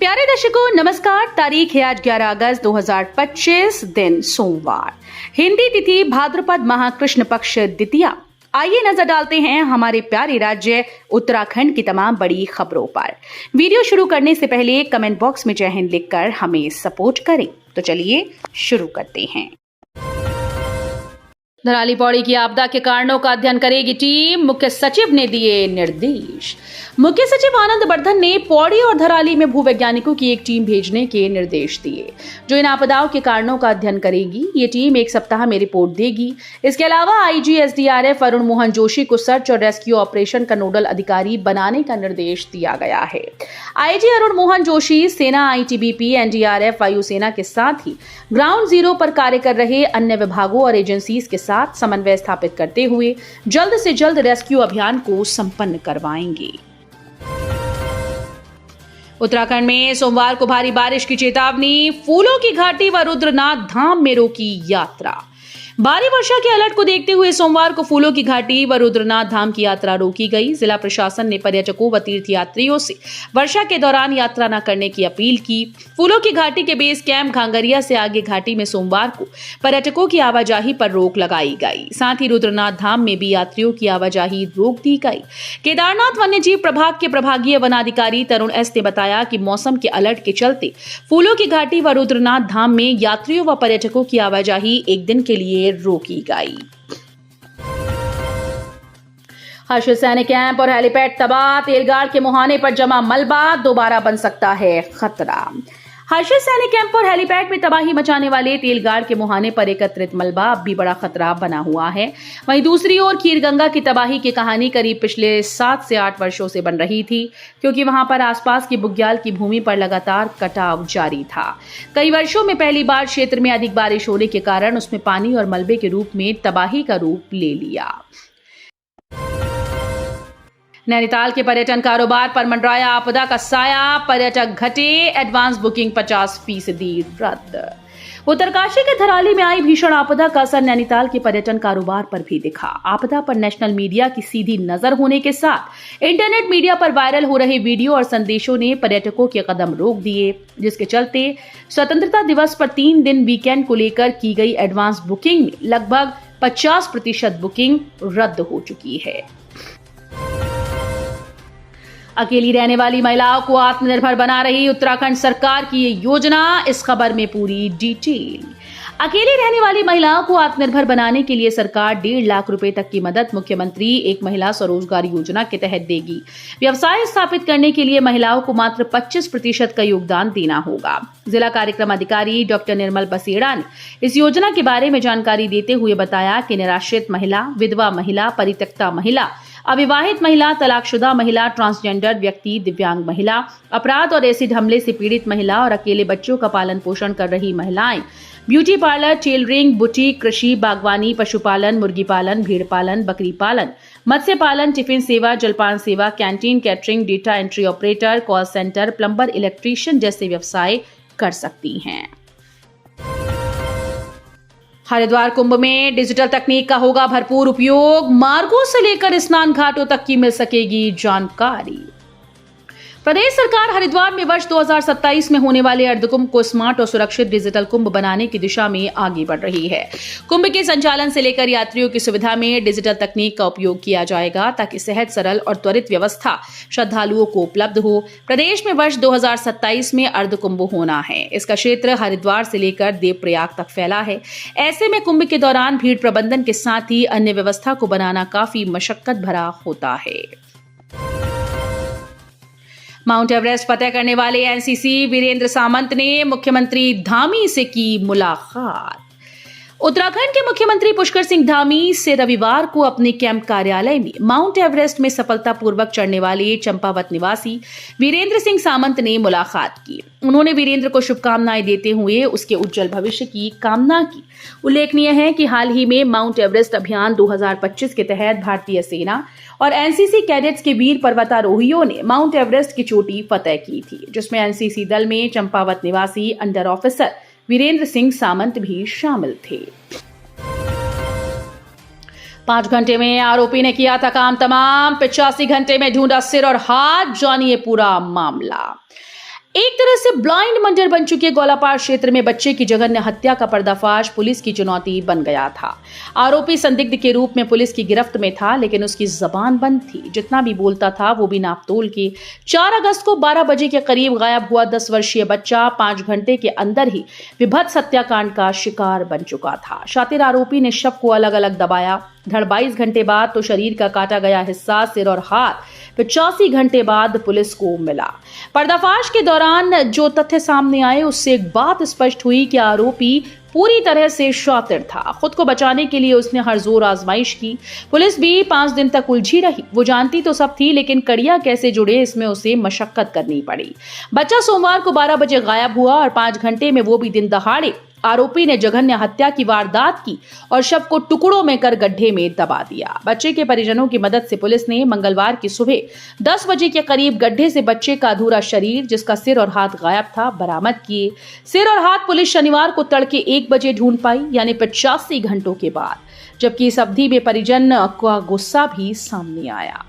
प्यारे दर्शकों नमस्कार। तारीख है आज 11 अगस्त 2025, दिन सोमवार, हिंदी तिथि भाद्रपद माह कृष्ण पक्ष द्वितीया। आइए नजर डालते हैं हमारे प्यारे राज्य उत्तराखंड की तमाम बड़ी खबरों पर। वीडियो शुरू करने से पहले कमेंट बॉक्स में जय हिंद लिखकर हमें सपोर्ट करें। तो चलिए शुरू करते हैं। धराली पौड़ी की आपदा के कारणों का अध्ययन करेगी टीम, मुख्य सचिव ने दिए निर्देश। मुख्य सचिव आनंद वर्धन ने पौड़ी और धराली में भूवैज्ञानिकों की एक टीम भेजने के निर्देश दिए जो इन आपदाओं के कारणों का अध्ययन करेगी। ये टीम एक सप्ताह में रिपोर्ट देगी। इसके अलावा आईजी एसडीआरएफ अरुण मोहन जोशी को सर्च और रेस्क्यू ऑपरेशन का नोडल अधिकारी बनाने का निर्देश दिया गया है। आईजी अरुण मोहन जोशी सेना, आईटीबीपी, एनडीआरएफ, वायुसेना के साथ ही ग्राउंड जीरो पर कार्य कर रहे अन्य विभागों और एजेंसीज के साथ समन्वय स्थापित करते हुए जल्द से जल्द रेस्क्यू अभियान को संपन्न करवाएंगे। उत्तराखंड में सोमवार को भारी बारिश की चेतावनी, फूलों की घाटी व रुद्रनाथ धाम में रोकी यात्रा। भारी वर्षा के अलर्ट को देखते हुए सोमवार को फूलों की घाटी व रुद्रनाथ धाम की यात्रा रोकी गई। जिला प्रशासन ने पर्यटकों व तीर्थयात्रियों से वर्षा के दौरान यात्रा न करने की अपील की। फूलों की घाटी के बेस कैंप घांगरिया से आगे घाटी में सोमवार को पर्यटकों की आवाजाही पर रोक लगाई गई। साथ ही रुद्रनाथ धाम में भी यात्रियों की आवाजाही रोक दी गई। केदारनाथ वन्य जीव प्रभाग के प्रभागीय वनाधिकारी तरुण एस ने बताया कि मौसम के अलर्ट के चलते फूलों की घाटी व रुद्रनाथ धाम में यात्रियों व पर्यटकों की आवाजाही एक दिन के लिए रोकी गई। हर्षिल सैनिक कैंप और हेलीपैड तबाह, तेलगाड़ के मुहाने पर जमा मलबा दोबारा बन सकता है खतरा। हर्षिल सैनिक कैंप और हेलीपैड में तबाही मचाने वाले तेलगाड़ के मुहाने पर एकत्रित मलबा अब भी बड़ा खतरा बना हुआ है। वहीं दूसरी ओर खीरगंगा की तबाही की कहानी करीब पिछले 7 से 8 वर्षों से बन रही थी, क्योंकि वहां पर आसपास की बुग्याल की भूमि पर लगातार कटाव जारी था। कई वर्षों में पहली बार क्षेत्र में अधिक बारिश होने के कारण उसमें पानी और मलबे के रूप में तबाही का रूप ले लिया। नैनीताल के पर्यटन कारोबार पर मंडराया आपदा का साया, पर्यटक घटे, एडवांस बुकिंग 50% रद्द। उत्तरकाशी के धराली में आई भीषण आपदा का असर नैनीताल के पर्यटन कारोबार पर भी दिखा। आपदा पर नेशनल मीडिया की सीधी नजर होने के साथ इंटरनेट मीडिया पर वायरल हो रहे वीडियो और संदेशों ने पर्यटकों के कदम रोक दिए, जिसके चलते स्वतंत्रता दिवस पर 3 दिन वीकेंड को लेकर की गई एडवांस बुकिंग में लगभग 50% बुकिंग रद्द हो चुकी है। अकेली रहने वाली महिलाओं को आत्मनिर्भर बना रही उत्तराखंड सरकार की ये योजना, इस खबर में पूरी डिटेल। अकेली रहने वाली महिलाओं को आत्मनिर्भर बनाने के लिए सरकार 1.5 लाख रुपए तक की मदद मुख्यमंत्री एक महिला स्वरोजगार योजना के तहत देगी। व्यवसाय स्थापित करने के लिए महिलाओं को मात्र 25% का योगदान देना होगा। जिला कार्यक्रम अधिकारी डॉक्टर निर्मल बसेड़ा ने इस योजना के बारे में जानकारी देते हुए बताया कि निराश्रित महिला, विधवा महिला, परित्यक्ता महिला, अविवाहित महिला, तलाकशुदा महिला, ट्रांसजेंडर व्यक्ति, दिव्यांग महिला, अपराध और एसिड हमले से पीड़ित महिला और अकेले बच्चों का पालन पोषण कर रही महिलाएं, ब्यूटी पार्लर, टेलरिंग, बुटीक, कृषि, बागवानी, पशुपालन, मुर्गी पालन, भेड़ पालन, बकरी पालन, मत्स्य पालन, टिफिन सेवा, जलपान सेवा, canteen, catering, data entry operator, call centre, plumber, electrician जैसे व्यवसाय कर सकती हैं। हरिद्वार कुंभ में डिजिटल तकनीक का होगा भरपूर उपयोग, मार्गों से लेकर स्नान घाटों तक की मिल सकेगी जानकारी। प्रदेश सरकार हरिद्वार में वर्ष 2027 में होने वाले अर्धकुंभ को स्मार्ट और सुरक्षित डिजिटल कुंभ बनाने की दिशा में आगे बढ़ रही है। कुंभ के संचालन से लेकर यात्रियों की सुविधा में डिजिटल तकनीक का उपयोग किया जाएगा ताकि सहज, सरल और त्वरित व्यवस्था श्रद्धालुओं को उपलब्ध हो। प्रदेश में वर्ष 2027 में अर्धकुंभ होना है। इसका क्षेत्र हरिद्वार से लेकर देवप्रयाग तक फैला है। ऐसे में कुंभ के दौरान भीड़ प्रबंधन के साथ ही अन्य व्यवस्था को बनाना काफी मशक्कत भरा होता है। माउंट एवरेस्ट फतेह करने वाले एनसीसी वीरेंद्र सामंत ने मुख्यमंत्री धामी से की मुलाकात। उत्तराखंड के मुख्यमंत्री पुष्कर सिंह धामी से रविवार को अपने कैंप कार्यालय में माउंट एवरेस्ट में सफलतापूर्वक चढ़ने वाले चंपावत निवासी वीरेंद्र सिंह सामंत ने मुलाकात की। उन्होंने वीरेंद्र को शुभकामनाएं देते हुए उसके उज्जवल भविष्य की कामना की। उल्लेखनीय है कि हाल ही में माउंट एवरेस्ट अभियान 2025 के तहत भारतीय सेना और एनसीसी कैडेट्स के वीर पर्वतारोहियों ने माउंट एवरेस्ट की चोटी फतेह की थी, जिसमें एनसीसी दल में चंपावत निवासी अंडर ऑफिसर वीरेंद्र सिंह सामंत भी शामिल थे। 5 घंटे में आरोपी ने किया था काम तमाम, 85 घंटे में ढूंढा सिर और हाथ, जानिए पूरा मामला। एक तरह से ब्लाइंड मंजर बन चुके गौलापार क्षेत्र में बच्चे की जघन्य हत्या का पर्दाफाश पुलिस की चुनौती बन गया था। आरोपी संदिग्ध के रूप में पुलिस की गिरफ्त में था, लेकिन उसकी जबान बंद थी। जितना भी बोलता था वो भी नापतोल के। 4 अगस्त को 12 बजे के करीब गायब हुआ 10 वर्षीय बच्चा 5 घंटे के अंदर ही विभत्स हत्याकांड का शिकार बन चुका था। शातिर आरोपी ने शव को अलग अलग दबाया। 22 घंटे बाद तो शरीर का काटा गया हिस्सा, सिर और हाथ 85 घंटे बाद पुलिस को मिला। पर्दाफाश के दौरान जो तथ्य सामने आए उससे एक बात स्पष्ट हुई कि आरोपी पूरी तरह से शातिर था। खुद को बचाने के लिए उसने हर जोर आजमाइश की। पुलिस भी 5 दिन तक उलझी रही। वो जानती तो सब थी, लेकिन कड़ियां कैसे जुड़े इसमें उसे मशक्कत करनी पड़ी। बच्चा सोमवार को 12 बजे गायब हुआ और 5 घंटे में, वो भी दिन दहाड़े, आरोपी ने जघन्य हत्या की वारदात की और शव को टुकड़ों में कर गड्ढे में दबा दिया। बच्चे के परिजनों की मदद से पुलिस ने मंगलवार की सुबह 10 बजे के करीब गड्ढे से बच्चे का अधूरा शरीर, जिसका सिर और हाथ गायब था, बरामद किए। सिर और हाथ पुलिस शनिवार को तड़के 1 बजे ढूंढ पाई, यानी 85 घंटों के बाद, जबकि इस अवधि में परिजन का गुस्सा भी सामने आया।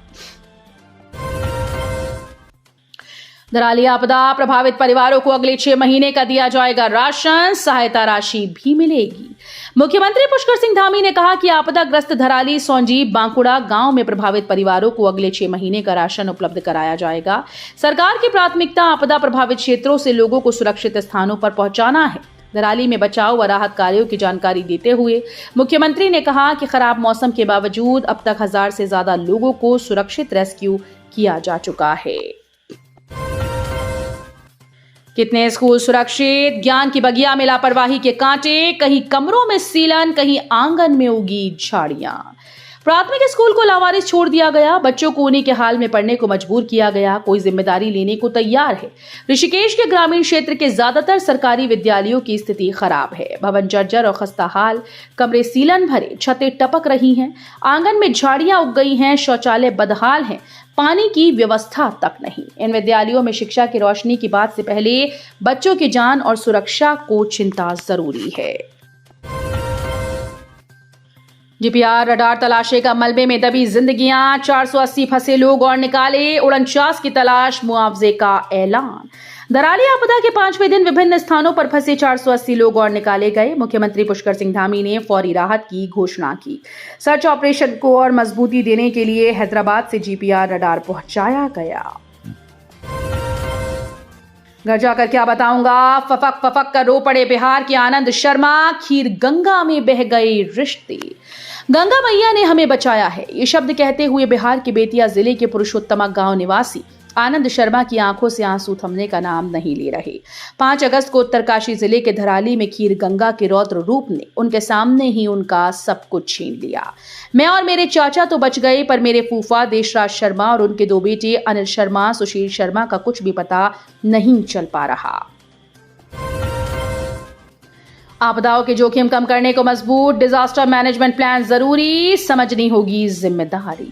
धराली आपदा प्रभावित परिवारों को अगले 6 महीने का दिया जाएगा राशन, सहायता राशि भी मिलेगी। मुख्यमंत्री पुष्कर सिंह धामी ने कहा कि आपदाग्रस्त धराली, सौंजी, बांकुड़ा गांव में प्रभावित परिवारों को अगले 6 महीने का राशन उपलब्ध कराया जाएगा। सरकार की प्राथमिकता आपदा प्रभावित क्षेत्रों से लोगों को सुरक्षित स्थानों पर पहुंचाना है। धराली में बचाव व राहत कार्यों की जानकारी देते हुए मुख्यमंत्री ने कहा कि खराब मौसम के बावजूद अब तक 1000 से ज्यादा लोगों को सुरक्षित रेस्क्यू किया जा चुका है। कितने स्कूल सुरक्षित? ज्ञान की बगिया में लापरवाही के कांटे, कहीं कमरों में सीलन, कहीं आंगन में उगी झाड़ियां। प्राथमिक स्कूल को लावारिस छोड़ दिया गया। बच्चों को उन्हीं के हाल में पढ़ने को मजबूर किया गया। कोई जिम्मेदारी लेने को तैयार है? ऋषिकेश के ग्रामीण क्षेत्र के ज्यादातर सरकारी विद्यालयों की स्थिति खराब है। भवन जर्जर और खस्ता हाल, कमरे सीलन भरे, छतें टपक रही हैं, आंगन में झाड़ियां उग गई हैं, शौचालय बदहाल हैं, पानी की व्यवस्था तक नहीं। इन विद्यालयों में शिक्षा की रोशनी की बात से पहले बच्चों की जान और सुरक्षा को चिंता जरूरी है। जीपीआर रडार तलाशेगा मलबे में दबी जिंदगियां, 480 फंसे लोग और निकाले, 49 की तलाश, मुआवजे का ऐलान। धराली आपदा के 5वें दिन विभिन्न स्थानों पर फंसे 480 लोग और निकाले गए। मुख्यमंत्री पुष्कर सिंह धामी ने फौरी राहत की घोषणा की। सर्च ऑपरेशन को और मजबूती देने के लिए हैदराबाद से जीपीआर रडार पहुंचाया गया। घर जाकर क्या बताऊंगा, फफक फफक कर रो पड़े बिहार के आनंद शर्मा, खीर गंगा में बह गए रिश्ते। गंगा मैया ने हमें बचाया है, ये शब्द कहते हुए बिहार के बेतिया जिले के पुरुषोत्तमा गांव निवासी आनंद शर्मा की आंखों से आंसू थमने का नाम नहीं ले रहे। 5 अगस्त को उत्तरकाशी जिले के धराली में खीर गंगा के रौद्र रूप ने उनके सामने ही उनका सब कुछ छीन लिया। मैं और मेरे चाचा तो बच गए, पर मेरे फूफा देशराज शर्मा और उनके 2 बेटे अनिल शर्मा, सुशील शर्मा का कुछ भी पता नहीं चल पा रहा। आपदाओं के जोखिम कम करने को मजबूत डिजास्टर मैनेजमेंट प्लान जरूरी, समझनी होगी जिम्मेदारी।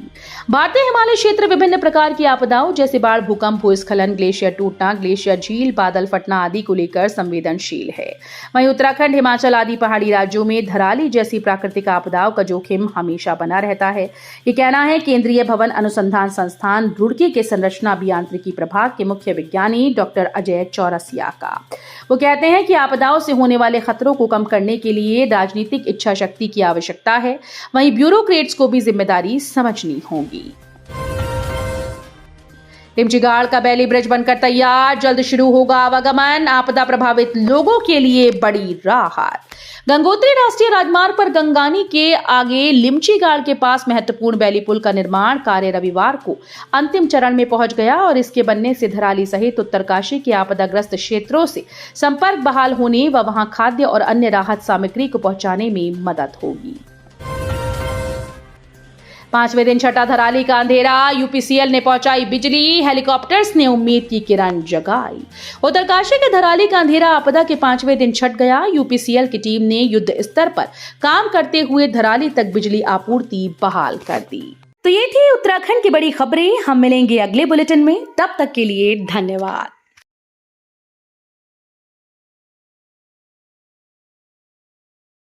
भारतीय हिमालय क्षेत्र विभिन्न प्रकार की आपदाओं जैसे बाढ़, भूकंप, भूस्खलन, ग्लेशियर टूटना, ग्लेशियर झील, बादल फटना आदि को लेकर संवेदनशील है। वहीं उत्तराखंड, हिमाचल आदि पहाड़ी राज्यों में धराली जैसी प्राकृतिक आपदाओं का जोखिम हमेशा बना रहता है। ये कहना है केंद्रीय भवन अनुसंधान संस्थान रुड़की के संरचना अभियांत्रिकी प्रभाग के मुख्य विज्ञानी डॉक्टर अजय चौरसिया का। वो कहते हैं कि आपदाओं से होने वाले खतरों को कम करने के लिए राजनीतिक इच्छा शक्ति की आवश्यकता है। वहीं ब्यूरोक्रेट्स को भी जिम्मेदारी समझनी होगी। टिमचीगाड़ का बैली ब्रिज बनकर तैयार, जल्द शुरू होगा आवागमन, आपदा प्रभावित लोगों के लिए बड़ी राहत। गंगोत्री राष्ट्रीय राजमार्ग पर गंगानी के आगे लिमचीगाड़ के पास महत्वपूर्ण बैली पुल का निर्माण कार्य रविवार को अंतिम चरण में पहुंच गया और इसके बनने से धराली सहित उत्तरकाशी के आपदाग्रस्त क्षेत्रों से संपर्क बहाल होने व वहां खाद्य और अन्य राहत सामग्री को पहुंचाने में मदद होगी। 5वें दिन छठा धराली का अंधेरा, यूपीसीएल ने पहुंचाई बिजली, हेलीकॉप्टर्स ने उम्मीद की किरण जगाई। उत्तरकाशी के धराली का अंधेरा आपदा के 5वें दिन छट गया। यूपीसीएल की टीम ने युद्ध स्तर पर काम करते हुए धराली तक बिजली आपूर्ति बहाल कर दी। तो ये थी उत्तराखंड की बड़ी खबरें। हम मिलेंगे अगले बुलेटिन में, तब तक के लिए धन्यवाद।